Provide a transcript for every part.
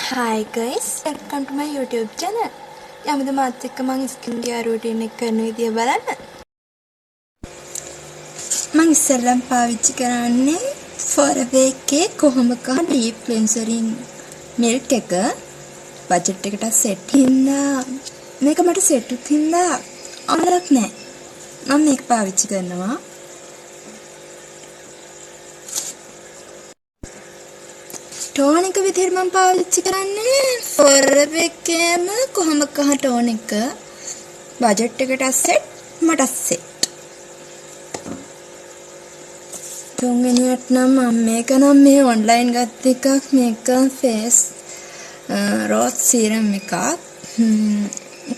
Hi guys, welcome to my YouTube channel. යමුද මාත් එක්ක මම ස්කින් කෙයාර් රූටින් එක කරන විදිය බලන්න. මම ඉස්සෙල්ලම පාවිච්චි කරන්නේ Forever එකේ කොහොමද ඩීප් ක්ලෙන්සරින් මිල්ක් එක බජට් එකට සෙට් හින්දා මේක මට සෙට් උත් හින්දා අමරක් නෑ. මම මේක පාවිච්චි කරනවා. टोनिक विधि में पाविච්චි කරන්නේ Forever එකේම කොහොමද ටෝනික බජට් එකට සෙට් මට සෙට් තුන්වෙනියට නම් මම මේක නම් මේ ඔන්ලයින් ගත්ත එකක් මේක ෆේස් රෝස් සීරම් එකක්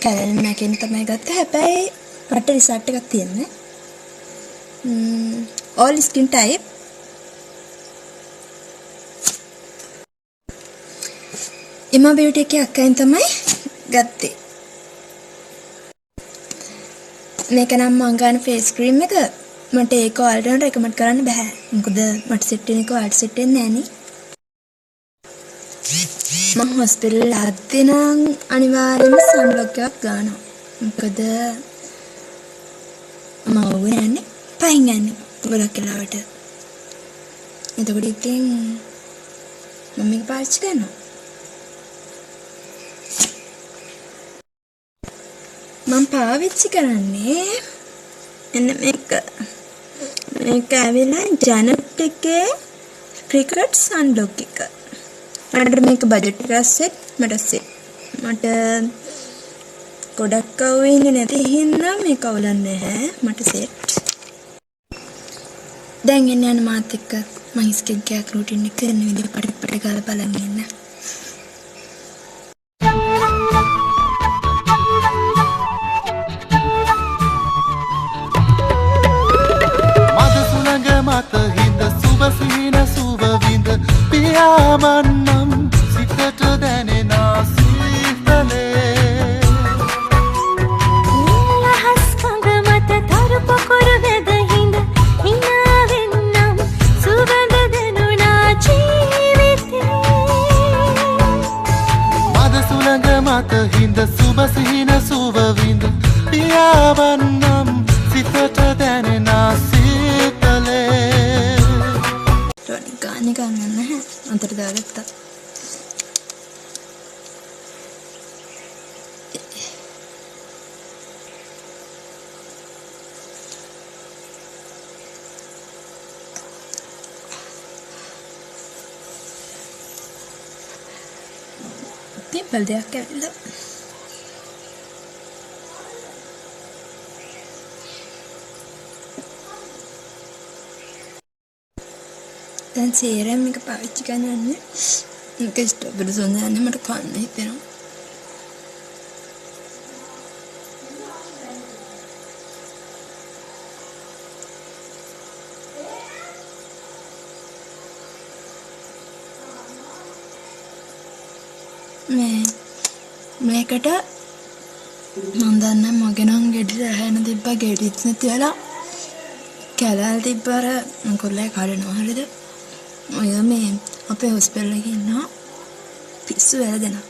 කැලෙල් මැකින් තමයි ගත්තේ හැබැයි මට රිසල්ට් එකක් තියෙන්නේ all skin type इमा ब्यूटी के अक्काइन तमई गत्ते මේක නම් මං ගන්න ෆේස් ක්‍රීම් එක මට ඒක ඔයාලට රෙකමන්ඩ් කරන්න බෑ මොකද මට සෙට් වෙන එක ඔයාලට සෙට් වෙන්නේ නෑනේ මම හොස්පිටල් යද්දී නම් අනිවාර්යෙන්ම සන්බ්ලොක් එකක් ගන්නවා මොකද මම ඕනේ නෑනේ පයින් යන්නේ ගොඩක් වෙලාවට එතකොට ඉතින් මම මේක පාවිච්චි කරනවා මම පාවිච්චි කරන්නේ එන්න මේක ඇවිල්ලා ජැනට් එකේ ක්‍රිකට් සන්බ්ලොක් එක. මට මේක බජට් එක සෙට් මට ගොඩක් අවු ඉන්නේ නැති හින්දා මේක අවුලන්නේ නැහැ මට සෙට්. දැන් යන්න මාත් එක්ක මම ස්කින් කෙයාර් රූටින් එක කරන විදිහ පටි ගාලා බලන්න ඉන්න. පියාවන්නම් සිතට දැනෙනා සීතලේ ලහස් කඳ මත තරු පොකුරු වැද හිඳ හිනාවෙන්නම් සුවඳ දැනුණා ජීවිතේ මද සුළඟ මත හිඳ සුබ සිහින සුව විඳ පියාවන්නම් සිතට දැනෙනා සීතලේ ගානේ ගන්න නැහැ අන්තර දාගත්තා පිම්පල් දෙයක් ඇවිල්ලා දැන් සීරම් එක පාවිච්චි කරන්නේ මේක ස්ට්‍රොබෙරි සොඳ යන්නේ මට කන්න හිතෙනවා මේකට මම දන්නේ මගේ නම් ගෙඩි රැහෙන තිබ්බා ගෙඩිත් නැති වෙලා කැලල් තිබ්බර කොල්ලේ කඩනවා හරිද ඔය මේ අපේ හොස්පිටල් එකේ ඉන්නවා පිස්සු වෙලා දෙනවා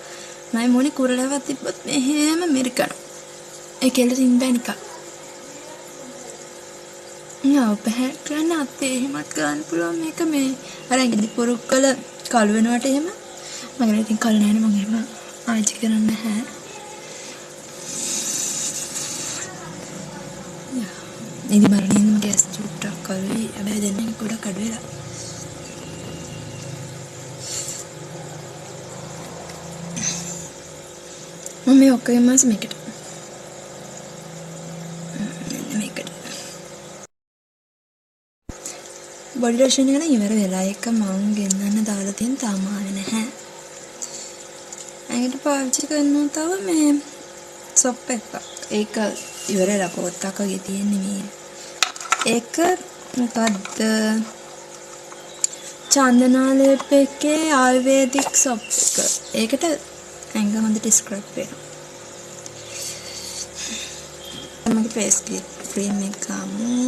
මම මොනේ කුරලවත් තිබ්බොත් මෙහෙම මිරිකනවා ඒ කෙල්ල තින්බෑ නිකන් නෝ බෑ කරන්න අතේ එහෙමත් ගන්න පුළුවන් මේක මේ අර ඉදි පොරුක්කල කළු වෙනවට එහෙම මගේ ඉතින් කල් නැහැ නේ මම එහෙම ආජි කරන්නේ නැහැ ඉදි මරණින් ගෑස් චුට්ටක් කරුයි හැබැයි දෙන්නේ ගොඩක් අඩු වෙලා मैं ओके मस मेक इट बॉडी लोशन එක නම් ඉවර වෙලා එක මම ගෙන්නන්න දාලා තියෙන තාම ආවේ නැහැ. අයිට පාවිච්චි කරනවා තව මේ සොප් එකක්. ඒක ඉවර වෙලා පොත්තක් වගේ තියෙන්නේ මේ. ඒක මොකද්ද? චන්දනාලේප එකේ ආයුර්වේදික් සොප් එක. ඒකට ඇඟ හොඳට ස්ක්‍රබ් වෙනවා. මගේ ෆේස් ක්‍රීම් එක ගමු.